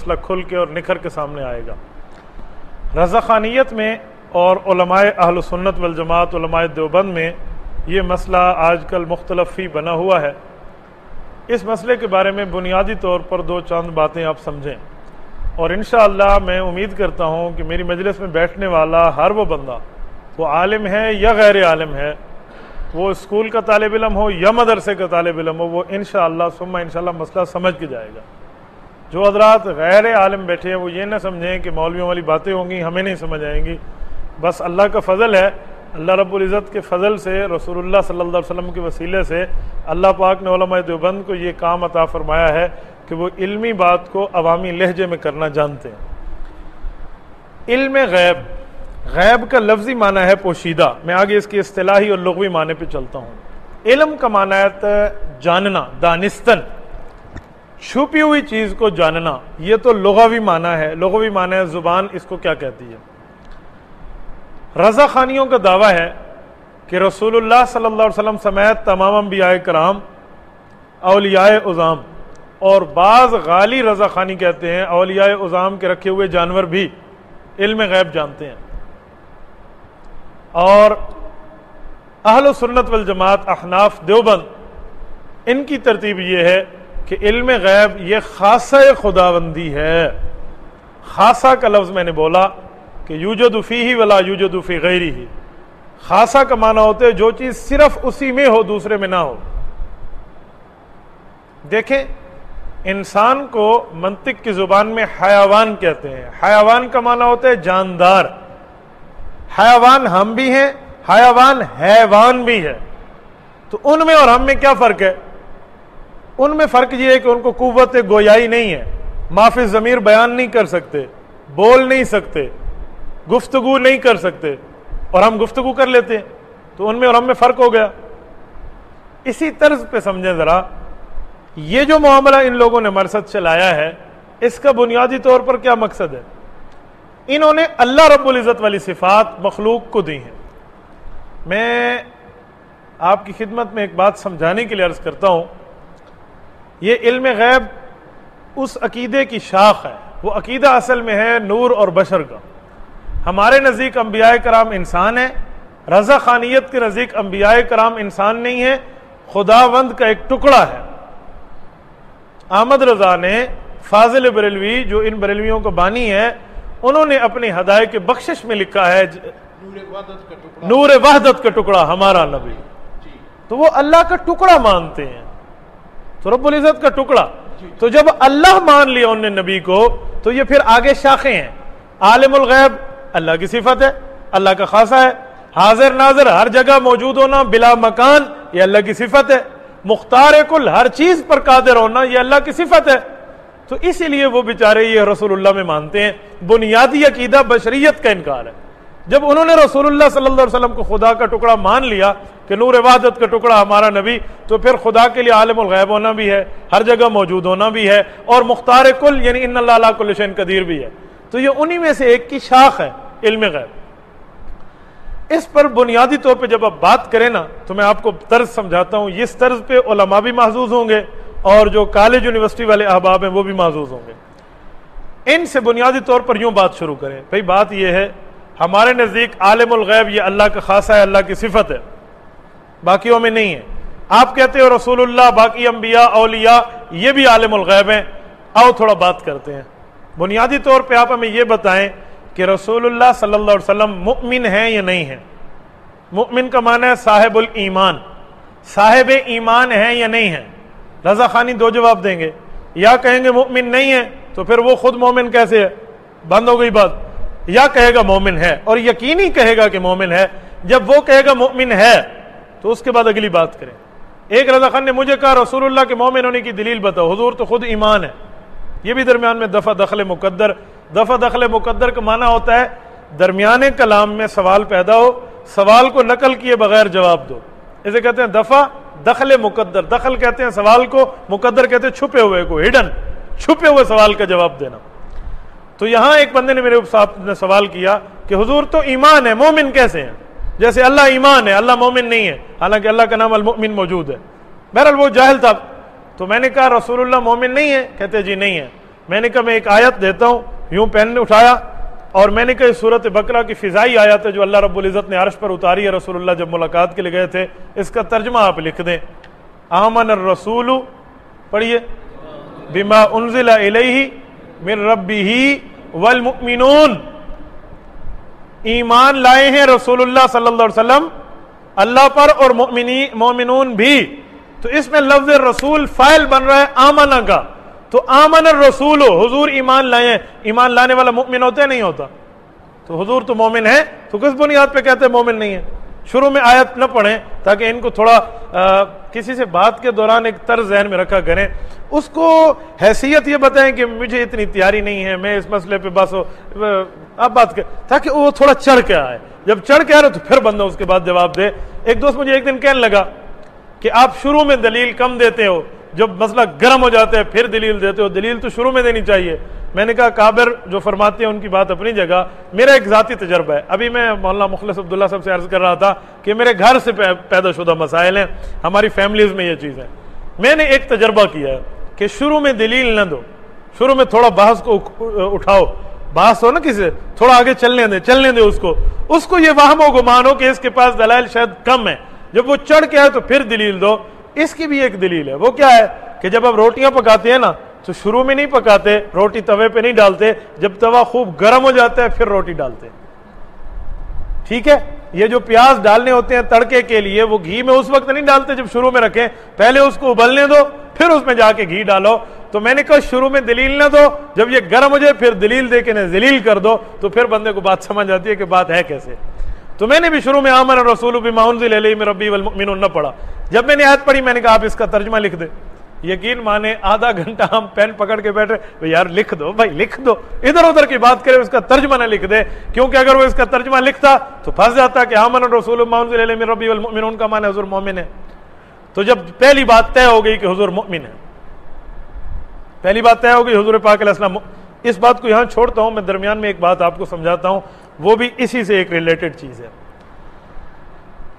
مسئلہ کھل کے اور نکھر کے سامنے آئے گا۔ رضاخانیت میں اور علماء اہل سنت والجماعت علماء دیوبند میں یہ مسئلہ آج کل مختلف فی بنا ہوا ہے۔ اس مسئلے کے بارے میں بنیادی طور پر دو چند باتیں آپ سمجھیں، اور انشاءاللہ میں امید کرتا ہوں کہ میری مجلس میں بیٹھنے والا ہر وہ بندہ، وہ عالم ہے یا غیر عالم ہے، وہ اسکول کا طالب علم ہو یا مدرسے کا طالب علم ہو، وہ انشاءاللہ ثم انشاءاللہ مسئلہ سمجھ کے جائے گا۔ جو حضرات غیر عالم بیٹھے ہیں وہ یہ نہ سمجھیں کہ مولویوں والی باتیں ہوں گی ہمیں نہیں سمجھ آئیں گی۔ بس اللہ کا فضل ہے، اللہ رب العزت کے فضل سے، رسول اللہ صلی اللہ علیہ وسلم کے وسیلے سے اللہ پاک نے علماء دیوبند کو یہ کام عطا فرمایا ہے کہ وہ علمی بات کو عوامی لہجے میں کرنا جانتے ہیں۔ علم غیب، غیب کا لفظی معنی ہے پوشیدہ، میں آگے اس کی اصطلاحی اور لغوی معنی پہ چلتا ہوں۔ علم کا معنی ہے جاننا، دانستن، چھپی ہوئی چیز کو جاننا، یہ تو لغوی معنی ہے۔ لغوی معنی ہے زبان اس کو کیا کہتی ہے۔ رضا خانیوں کا دعویٰ ہے کہ رسول اللہ صلی اللہ علیہ وسلم سمیت تمام انبیاء کرام، اولیاء عظام، اور بعض غالی رضا خانی کہتے ہیں اولیاء عظام کے رکھے ہوئے جانور بھی علم غیب جانتے ہیں۔ اور اہل سنت والجماعت احناف دیوبند، ان کی ترتیب یہ ہے کہ علم غیب یہ خاصہ خداوندی ہے۔ خاصہ کا لفظ میں نے بولا کہ یوجد فیہ ولا یوجد فی غیرہ، خاصہ کا معنی ہوتا ہے جو چیز صرف اسی میں ہو دوسرے میں نہ ہو۔ دیکھیں، انسان کو منطق کی زبان میں حیوان کہتے ہیں۔ حیوان کا معنی ہوتا ہے جاندار۔ حیوان ہم بھی ہیں، حیوان حیوان بھی ہے۔ تو ان میں اور ہم میں کیا فرق ہے؟ ان میں فرق یہ ہے کہ ان کو قوت گویائی نہیں ہے، مافی ضمیر بیان نہیں کر سکتے، بول نہیں سکتے، گفتگو نہیں کر سکتے، اور ہم گفتگو کر لیتے ہیں۔ تو ان میں اور ہم میں فرق ہو گیا۔ اسی طرز پہ سمجھیں ذرا، یہ جو معاملہ ان لوگوں نے ہمارے ساتھ چلایا ہے، اس کا بنیادی طور پر کیا مقصد ہے؟ انہوں نے اللہ رب العزت والی صفات مخلوق کو دی ہیں۔ میں آپ کی خدمت میں ایک بات سمجھانے کے لیے عرض کرتا ہوں، یہ علم غیب اس عقیدے کی شاخ ہے۔ وہ عقیدہ اصل میں ہے نور اور بشر کا۔ ہمارے نزدیک انبیاء کرام انسان ہیں، رضا خانیت کے نزدیک انبیاء کرام انسان نہیں ہیں، خداوند کا ایک ٹکڑا ہے۔ احمد رضا نے، فاضل بریلوی جو ان بریلویوں کا بانی ہے، انہوں نے اپنی ہدایت کے بخشش میں لکھا ہے نور وحدت کا ٹکڑا ہمارا نبی۔ تو وہ اللہ کا ٹکڑا مانتے ہیں، تو رب العزت کا ٹکڑا۔ تو جب اللہ مان لیا انہوں نے نبی کو، تو یہ پھر آگے شاخیں ہیں۔ عالم الغیب اللہ کی صفت ہے، اللہ کا خاصہ ہے۔ حاضر ناظر ہر جگہ موجود ہونا بلا مکان، یہ اللہ کی صفت ہے۔ مختار کل ہر چیز پر قادر ہونا، یہ اللہ کی صفت ہے۔ تو اسی لیے وہ بیچارے یہ رسول اللہ میں مانتے ہیں۔ بنیادی عقیدہ بشریت کا انکار ہے۔ جب انہوں نے رسول اللہ صلی اللہ علیہ وسلم کو خدا کا ٹکڑا مان لیا کہ نور وحدت کا ٹکڑا ہمارا نبی، تو پھر خدا کے لیے عالم الغیب ہونا بھی ہے، ہر جگہ موجود ہونا بھی ہے، اور مختار کل یعنی ان اللہ علی کل شیء قدیر بھی ہے۔ تو یہ انہی میں سے ایک کی شاخ ہے علم غیب۔ اس پر بنیادی طور پہ جب آپ بات کریں نا، تو میں آپ کو طرز سمجھاتا ہوں۔ اس طرز پہ علماء بھی محظوظ ہوں گے، اور جو کالج یونیورسٹی والے احباب ہیں وہ بھی محظوظ ہوں گے۔ ان سے بنیادی طور پر یوں بات شروع کریں۔ بھئی بات یہ ہے، ہمارے نزدیک عالم الغیب یہ اللہ کا خاصہ ہے، اللہ کی صفت ہے، باقیوں میں نہیں ہے۔ آپ کہتے ہو رسول اللہ، باقی انبیاء اولیاء یہ بھی عالم الغیب ہیں۔ آؤ تھوڑا بات کرتے ہیں۔ بنیادی طور پہ آپ ہمیں یہ بتائیں کہ رسول اللہ صلی اللہ علیہ وسلم مؤمن ہیں یا نہیں ہیں؟ مؤمن کا معنی ہے صاحب الایمان، صاحب ایمان ہیں یا نہیں ہیں؟ رضا خانی دو جواب دیں گے، یا کہیں گے مؤمن نہیں ہے تو پھر وہ خود مومن کیسے ہے؟ بند ہو گئی بات۔ یا کہے گا مومن ہے، اور یقینی کہے گا کہ مومن ہے۔ جب وہ کہے گا مومن ہے تو اس کے بعد اگلی بات کریں۔ ایک رضا خان نے مجھے کہا رسول اللہ کے مومن ہونے کی دلیل بتاؤ۔ حضور تو خود ایمان ہے۔ یہ بھی درمیان میں دفع دخل مقدر۔ دفع دخل مقدر کا معنی ہوتا ہے درمیانے کلام میں سوال پیدا ہو، سوال کو نقل کیے بغیر جواب دو، اسے کہتے ہیں دفع دخل مقدر۔ دخل کہتے ہیں سوال کو، مقدر کہتے ہیں چھپے ہوئے کو، ہڈن، چھپے ہوئے سوال کا جواب دینا۔ تو یہاں ایک بندے نے میرے صاحب نے سوال کیا کہ حضور تو ایمان ہے، مومن کیسے ہیں؟ جیسے اللہ ایمان ہے، اللہ مومن نہیں ہے، حالانکہ اللہ کا نام المؤمن موجود ہے۔ بہرحال وہ جاہل تھا۔ تو میں نے کہا رسول اللہ مومن نہیں ہے؟ کہتے جی نہیں ہے۔ میں نے کہا میں ایک آیت دیتا ہوں، یوں پین نے اٹھایا اور میں نے کہا سورۃ بقرہ کی فضائی آیت ہے جو اللہ رب العزت نے عرش پر اتاری ہے، رسول اللہ جب ملاقات کے لیے گئے تھے، اس کا ترجمہ آپ لکھ دیں، آمن الرسول، پڑھیے، بما انزل الیہ من ربہ والمؤمنون، ایمان لائے ہیں رسول اللہ صلی اللہ علیہ وسلم اللہ پر اور مومنون بھی، تو اس میں لفظ رسول فاعل بن رہا ہے آمنہ کا، تو آمن الرسول، حضور ایمان لائے ہیں، ایمان لانے والا مومن ہوتا ہے نہیں ہوتا؟ تو حضور تو مومن ہے، تو کس بنیاد پہ کہتے ہیں مومن نہیں ہے؟ شروع میں آیت نہ پڑھیں تاکہ ان کو تھوڑا کسی سے بات کے دوران ایک طرز ذہن میں رکھا کریں، اس کو حیثیت یہ بتائیں کہ مجھے اتنی تیاری نہیں ہے، میں اس مسئلے پہ بس آپ بات کریں تاکہ وہ تھوڑا چڑھ کے آئے، جب چڑھ کے آ رہے تو پھر بندہ اس کے بعد جواب دے۔ ایک دوست مجھے ایک دن کہنے لگا کہ آپ شروع میں دلیل کم دیتے ہو، جب مسئلہ گرم ہو جاتا ہے پھر دلیل دیتے ہو، دلیل تو شروع میں دینی چاہیے۔ میں نے کہا کابر جو فرماتے ہیں ان کی بات اپنی جگہ، میرا ایک ذاتی تجربہ ہے، ابھی میں مولانا مخلص عبداللہ صاحب سے عرض کر رہا تھا کہ میرے گھر سے پیدا شدہ مسائل ہیں، ہماری فیملیز میں یہ چیز ہے، میں نے ایک تجربہ کیا ہے کہ شروع میں دلیل نہ دو، شروع میں تھوڑا بحث کو اٹھاؤ، بحث ہو نا کسی سے، تھوڑا آگے چلنے دے اس کو یہ وہم و گمان ہو کہ اس کے پاس دلائل شاید کم ہے، جب وہ چڑھ کے آئے تو پھر دلیل دو۔ اس کی بھی ایک دلیل ہے، وہ کیا ہے کہ جب آپ روٹیاں پکاتے ہیں نا تو شروع میں نہیں پکاتے، روٹی توے پہ نہیں ڈالتے، جب توا خوب گرم ہو جاتا ہے پھر روٹی ڈالتے ہیں، ٹھیک ہے؟ یہ جو پیاز ڈالنے ہوتے ہیں تڑکے کے لیے وہ گھی میں اس وقت نہیں ڈالتے جب شروع میں رکھیں، پہلے اس کو ابلنے دو پھر اس میں جا کے گھی ڈالو۔ تو میں نے کہا شروع میں دلیل نہ دو، جب یہ گرم ہو جائے پھر دلیل دے کے ذلیل کر دو، تو پھر بندے کو بات سمجھ آتی ہے کہ بات ہے کیسے۔ تو میں نے بھی شروع میں آمن الرسول بما انزل الیہ من ربہ والمؤمنون نہ پڑھا، جب میں نے آیت پڑھی میں نے کہا آپ اس کا ترجمہ لکھ دیں۔ یقین مانے آدھا گھنٹہ ہم پین پکڑ کے بیٹھے، یار لکھ دو بھائی لکھ دو، ادھر ادھر کی بات کرے، اس کا ترجمہ نہ لکھ دے، کیونکہ اگر وہ اس کا ترجمہ لکھتا تو پھنس جاتا کہ آمن الرسول بما انزل الیہ من ربہ والمؤمنون کا معنی حضور مومن ہے۔ تو جب پہلی بات طے ہو گئی کہ حضور مومن ہے، پہلی بات طے ہو گئی حضور پاک علیہ السلام، اس بات کو یہاں چھوڑتا ہوں، میں درمیان میں ایک بات آپ کو سمجھاتا ہوں، وہ بھی اسی سے ایک ریلیٹڈ چیز ہے۔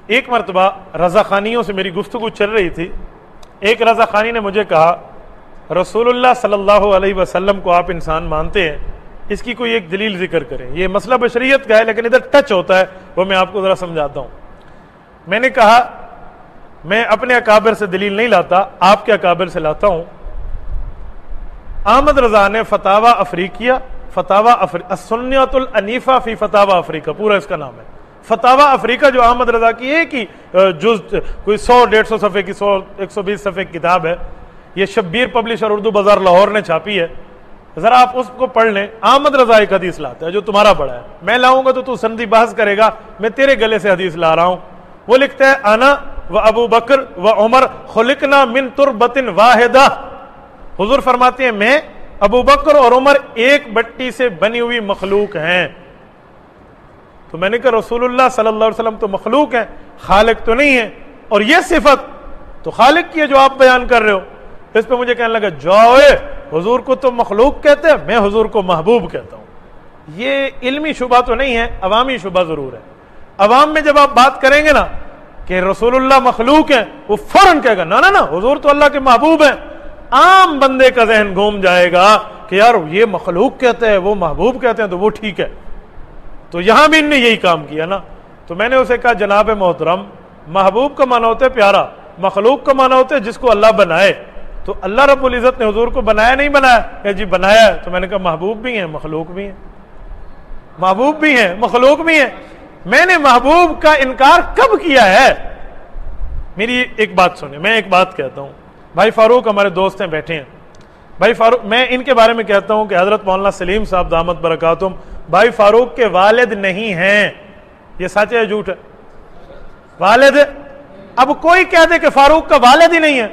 ایک مرتبہ رضا خانیوں سے میری گفتگو چل رہی تھی، ایک رضا خانی نے مجھے کہا رسول اللہ صلی اللہ علیہ وسلم کو آپ انسان مانتے ہیں، اس کی کوئی ایک دلیل ذکر کریں۔ یہ مسئلہ بشریت کا ہے لیکن ادھر ٹچ ہوتا ہے، وہ میں آپ کو ذرا سمجھاتا ہوں۔ میں نے کہا میں اپنے اکابر سے دلیل نہیں لاتا، آپ کے اکابر سے لاتا ہوں۔ احمد رضا نے فتاوی افریقیہ، السنۃ الانیفہ فی فتاوی افریقہ، پورا اس کا نام ہے فتاوی افریقہ، جو احمد رضا کی ایک ہی جز کوئی 100-150 صفحے کی 100-120 صفحے کی کتاب ہے، یہ شبیر پبلشر اردو بازار لاہور نے چھاپی ہے، ذرا آپ اس کو پڑھ لیں۔ احمد رضا ایک حدیث لاتا ہے جو تمہارا پڑھا ہے، میں لاؤں گا تو تو سندی بحث کرے گا، میں تیرے گلے سے حدیث لا رہا ہوں۔ وہ لکھتا ہے انا و ابو بکر و عمر خلقنا من تربۃ واحدہ، حضور فرماتے ہیں میں، ابو بکر اور عمر ایک مٹی سے بنی ہوئی مخلوق ہیں۔ تو میں نے کہا رسول اللہ صلی اللہ علیہ وسلم تو مخلوق ہیں، خالق تو نہیں ہے، اور یہ صفت تو خالق کی ہے جو آپ بیان کر رہے ہو۔ اس پہ مجھے کہنے لگا جاؤ، حضور کو تو مخلوق کہتے ہیں، میں حضور کو محبوب کہتا ہوں۔ یہ علمی شبہ تو نہیں ہے، عوامی شبہ ضرور ہے۔ عوام میں جب آپ بات کریں گے نا کہ رسول اللہ مخلوق ہیں، وہ فوراً کہے گا نا حضور تو اللہ کے محبوب ہیں۔ عام بندے کا ذہن گھوم جائے گا کہ یار یہ مخلوق کہتے ہیں وہ محبوب کہتے ہیں تو وہ ٹھیک ہے۔ تو یہاں بھی ان نے یہی کام کیا نا۔ تو میں نے اسے کہا جناب محترم، محبوب کا معنی ہوتا ہے پیارا، مخلوق کا معنی ہوتا ہے جس کو اللہ بنائے۔ تو اللہ رب العزت نے حضور کو بنایا نہیں بنایا؟ کہ جی بنایا ہے۔ تو میں نے کہا محبوب بھی ہیں مخلوق بھی ہیں، محبوب بھی ہیں مخلوق بھی ہیں۔ میں نے محبوب کا انکار کب کیا ہے؟ میری ایک بات سنیں، میں ایک بات کہتا ہوں، بھائی فاروق ہمارے دوست ہیں بیٹھے ہیں، بھائی فاروق، میں ان کے بارے میں کہتا ہوں کہ حضرت مولانا سلیم صاحب دامت برکاتہم بھائی فاروق کے والد نہیں ہیں۔ یہ سچ ہے جھوٹ ہے؟ والد، اب کوئی کہہ دے کہ فاروق کا والد ہی نہیں ہے،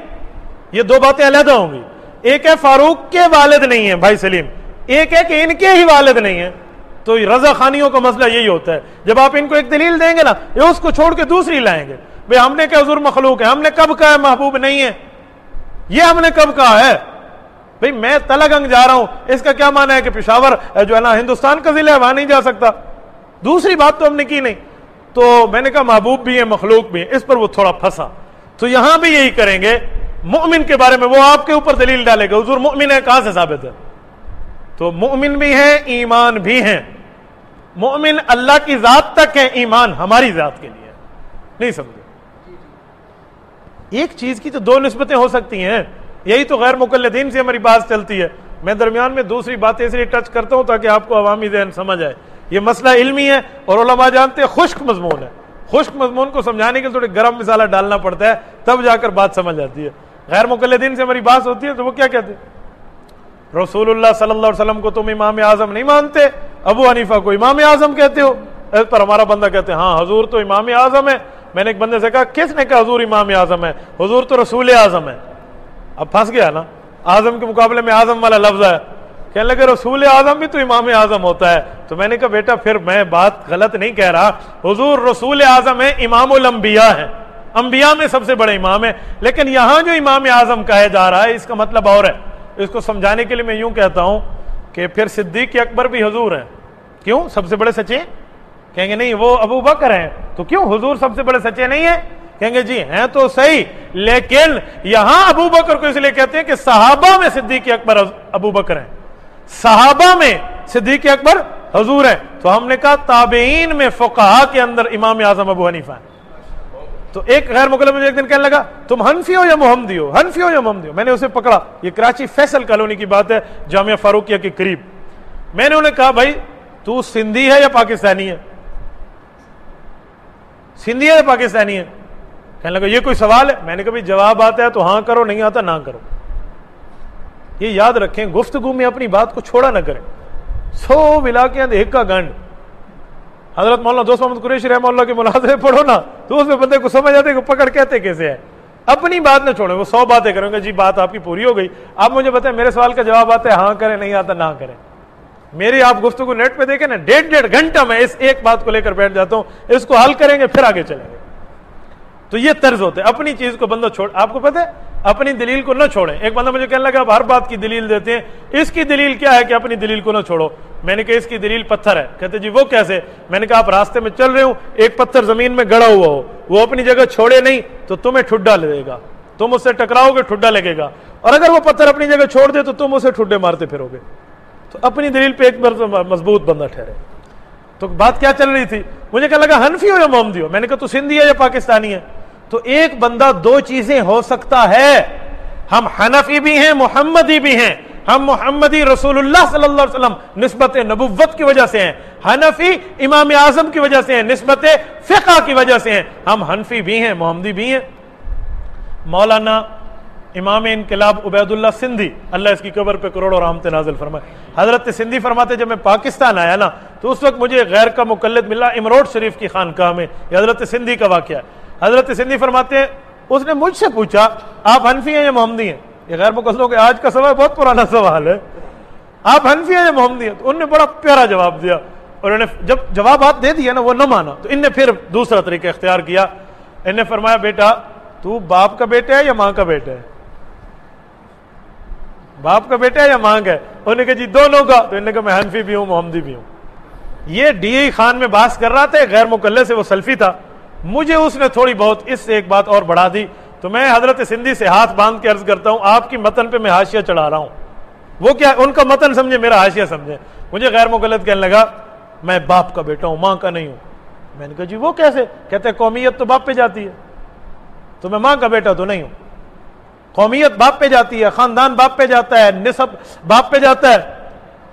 یہ دو باتیں علیحدہ ہوں گی۔ ایک ہے فاروق کے والد نہیں ہیں بھائی سلیم، ایک ہے کہ ان کے ہی والد نہیں ہیں۔ تو رضا خانیوں کا مسئلہ یہی ہوتا ہے، جب آپ ان کو ایک دلیل دیں گے نا، یہ اس کو چھوڑ کے دوسری لائیں گے۔ بھئی ہم نے کہا حضور مخلوق ہے، ہم نے کب کہا ہے محبوب نہیں ہے؟ یہ ہم نے کب کہا ہے؟ بھئی میں تلگنگ جا رہا ہوں، اس کا کیا معنی ہے کہ پشاور جو ہے نا ہندوستان کا ضلع ہے وہاں نہیں جا سکتا؟ دوسری بات تو ہم نے کی نہیں۔ تو میں نے کہا محبوب بھی ہیں مخلوق بھی ہیں، اس پر وہ تھوڑا پھنسا۔ تو یہاں بھی یہی کریں گے، مومن کے بارے میں وہ آپ کے اوپر دلیل ڈالے گا، حضور مومن ہے، کہاں سے ثابت ہے؟ تو مومن بھی ہیں ایمان بھی ہیں. مومن اللہ کی ذات تک ہے, ایمان ہماری ذات کے لیے. نہیں سمجھے؟ ایک چیز کی تو دو نسبتیں ہو سکتی ہیں. یہی تو غیر مقلدین سے ہماری بات چلتی ہے. میں درمیان میں دوسری باتیں اس لیے ٹچ کرتا ہوں تاکہ آپ کو عوامی ذہن سمجھ آئے. یہ مسئلہ علمی ہے اور علماء جانتے ہیں خشک مضمون ہے. خشک مضمون کو سمجھانے کے لیے تھوڑی گرم مسالہ ڈالنا پڑتا ہے, تب جا کر بات سمجھ آتی ہے. غیر مقلدین سے ہماری بات ہوتی ہے تو وہ کیا کہتے ہیں؟ رسول اللہ صلی اللہ علیہ وسلم کو تم امام اعظم نہیں مانتے, ابو حنیفہ کو امام اعظم کہتے ہو. اس پر ہمارا بندہ کہتے ہیں ہاں حضور تو امام اعظم ہے. میں نے ایک بندے سے کہا کس نے کہا حضور امام اعظم ہے؟ حضور تو رسول اعظم ہے. اب پھنس گیا نا, اعظم کے مقابلے میں اعظم والا لفظ ہے. کہنے لگے رسول اعظم بھی تو امام اعظم ہوتا ہے. تو میں نے کہا بیٹا پھر میں بات غلط نہیں کہہ رہا, حضور رسول اعظم ہے, امام الانبیاء ہے, انبیاء میں سب سے بڑے امام ہے. لیکن یہاں جو امام اعظم کہا جا رہا ہے اس کا مطلب اور ہے. اس کو سمجھانے کے لیے میں یوں کہتا ہوں کہ پھر صدیق اکبر بھی حضور ہیں. کیوں؟ سب سے بڑے سچے. کہیں گے نہیں وہ ابو بکر ہیں. تو کیوں حضور سب سے بڑے سچے نہیں ہیں؟ کہیں گے جی ہیں تو صحیح, لیکن یہاں ابو بکر کو اس لیے کہتے ہیں کہ صحابہ میں صدیق اکبر ابو بکر ہیں, صحابہ میں صدیق اکبر حضور ہیں. تو ہم نے کہا تابعین میں فقہا کے اندر امام اعظم ابو حنیفہ ہیں. تو ایک غیر مقلد مجھے ایک دن کہنے لگا تم حنفی ہو یا محمدی ہو, حنفی ہو یا محمدی ہو. میں نے اسے پکڑا, یہ کراچی فیصل کالونی کی بات ہے, جامعہ فاروقیہ کے قریب. میں نے انہیں کہا بھائی تو سندھی ہے یا پاکستانی ہے؟ سندھی ہے یا پاکستانی ہے؟ کہنے لگا یہ کوئی سوال ہے؟ میں نے کہا بھائی جواب آتا ہے تو ہاں کرو, نہیں آتا نہ کرو. یہ یاد رکھیں, گفتگو میں اپنی بات کو چھوڑا نہ کریں. سو ملا کے ایک کا گنڈ. حضرت مولانا دوست محمد قریشی رحمہ اللہ کے مناظرے پڑھو نا تو اس میں بندے کو سمجھ آتے کہ پکڑ کہتے کیسے ہے. اپنی بات نہ چھوڑیں, وہ 100 باتیں کریں گے. جی بات آپ کی پوری ہو گئی, آپ مجھے بتائیں میرے سوال کا جواب آتا ہے ہاں کریں, نہیں آتا نہ کریں. میری آپ گفتگو نیٹ پہ دیکھیں نا, 1.5 گھنٹہ میں اس ایک بات کو لے کر بیٹھ جاتا ہوں. اس کو حل کریں گے پھر آگے چلیں گے. تو یہ طرز ہوتے ہیں. اپنی چیز کو بندہ چھوڑ, آپ کو پتہ ہے اپنی دلیل کو نہ چھوڑیں. ایک بندہ مجھے کہنے لگا آپ ہر بات کی دلیل دیتے ہیں, اس کی دلیل کیا ہے کہ اپنی دلیل کو نہ چھوڑو؟ میں نے کہا اس کی دلیل پتھر ہے. کہتے جی وہ کیسے؟ میں نے کہا آپ راستے میں چل رہے ہوں, ایک پتھر زمین میں گڑا ہوا ہو, وہ اپنی جگہ چھوڑے نہیں تو تمہیں ٹھڈا لگے گا, تم اس سے ٹکراؤ گے ٹھڈا لگے گا. اور اگر وہ پتھر اپنی جگہ چھوڑ دے تو تم اسے ٹھڈے مارتے پھرو گے. تو اپنی دلیل پہ ایک بار مضبوط بندہ ٹھہرے. تو بات کیا چل رہی تھی؟ مجھے کہنے لگا حنفی ہو یا محمدی ہو؟ میں نے کہا تو سندھی ہے یا پاکستانی ہے؟ تو ایک بندہ دو چیزیں ہو سکتا ہے. ہم حنفی بھی ہیں محمدی بھی ہیں. ہم محمدی رسول اللہ صلی اللہ علیہ وسلم نسبت نبوت کی وجہ سے ہیں, حنفی امام اعظم کی وجہ سے ہیں, نسبت فقہ کی وجہ سے ہیں. ہم حنفی بھی ہیں محمدی بھی ہیں. مولانا امام انقلاب عبید اللہ سندھی, اللہ اس کی قبر پہ کروڑوں رحمت نازل فرمائے, حضرت سندھی فرماتے جب میں پاکستان آیا نا تو اس وقت مجھے غیر کا مقلد ملا امروڈ شریف کی خانقاہ میں. یہ حضرت سندھی کا واقعہ ہے. حضرت سندھی فرماتے ہیں اس نے مجھ سے پوچھا آپ حنفی ہیں یا محمدی ہیں؟ یہ غیر مقلدوں کے آج کا سوال بہت پرانا سوال ہے, آپ حنفی ہیں یا محمدی ہیں؟ تو انہوں نے بڑا پیارا جواب دیا, اور انہوں نے جب جوابات دے دیا نا وہ نہ مانا تو ان نے پھر دوسرا طریقہ اختیار کیا. ان نے فرمایا بیٹا تو باپ کا بیٹا ہے یا ماں کا بیٹا ہے؟ باپ کا بیٹا ہے یا ماں کا ہے؟ انہوں نے کہا جی دونوں کا. تو انہوں نے کہا میں حنفی بھی ہوں محمدی بھی ہوں. یہ ڈی ای خان میں بحث کر رہا تھا, غیر مقلد سے, وہ سلفی تھا. مجھے اس نے تھوڑی بہت اس سے ایک بات اور بڑھا دی. تو میں حضرت سندھی سے ہاتھ باندھ کے عرض کرتا ہوں آپ کی متن پہ میں حاشیہ چڑھا رہا ہوں. وہ کیا ان کا متن سمجھے میرا حاشیہ سمجھے. مجھے غیر مقلد کہنے لگا میں باپ کا بیٹا ہوں ماں کا نہیں ہوں. میں نے کہا جی وہ کیسے؟ کہتے قومیت تو باپ پہ جاتی ہے, تو میں ماں کا بیٹا تو نہیں ہوں. قومیت باپ پہ جاتی ہے, خاندان باپ پہ جاتا ہے, نسب باپ پہ جاتا ہے.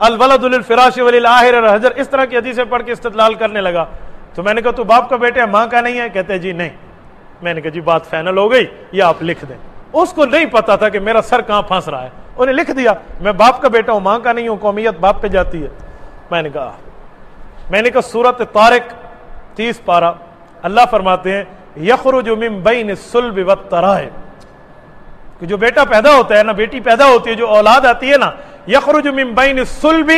الولد للفراش وللآخر الحجر, اس طرح کی حدیثیں پڑھ کے استدلال کرنے لگا. تو میں نے کہا تو باپ کا بیٹا ہے ماں کا نہیں ہے؟ کہتے جی نہیں. میں نے کہا جی بات فائنل ہو گئی, یہ آپ لکھ دیں. اس کو نہیں پتا تھا کہ میرا سر کہاں پھنس رہا ہے, انہیں لکھ دیا میں باپ کا بیٹا ہوں ماں کا نہیں ہوں, قومیت باپ پہ جاتی ہے. میں نے کہا سورۃ طارق 30 پارہ اللہ فرماتے ہیں یخرج من بین الصلب والترائب, کہ جو بیٹا پیدا ہوتا ہے نا, بیٹی پیدا ہوتی ہے, جو اولاد آتی ہے نا, یخرج من بین الصلب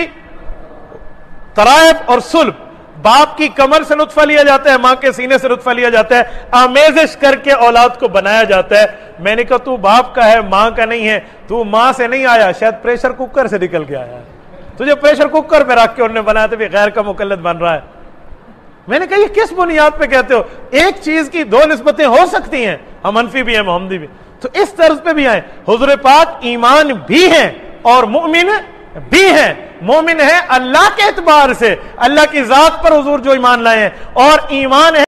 ترائب اور صلب, باپ کی کمر سے نطفہ لیا جاتا ہے, ماں کے سینے سے نطفہ لیا جاتا ہے, آمیزش کر کے اولاد کو بنایا جاتا ہے. میں نے کہا تو باپ کا ہے ماں کا نہیں ہے, تو ماں سے نہیں آیا, شاید پریشر کوکر سے نکل کے آیا ہے, تجھے پریشر کوکر پہ رکھ کے انہوں نے بنایا تو بھی غیر کا مقلد بن رہا ہے. میں نے کہا یہ کس بنیاد پہ کہتے ہو؟ ایک چیز کی دو نسبتیں ہو سکتی ہیں, ہم حنفی بھی ہیں محمدی بھی. تو اس طرز پہ بھی آئیں, حضور پاک ایمان بھی ہیں اور مومن بھی ہیں, مومن ہے اللہ کے اعتبار سے، اللہ کی ذات پر حضور جو ایمان لائے ہیں، اور ایمان ہے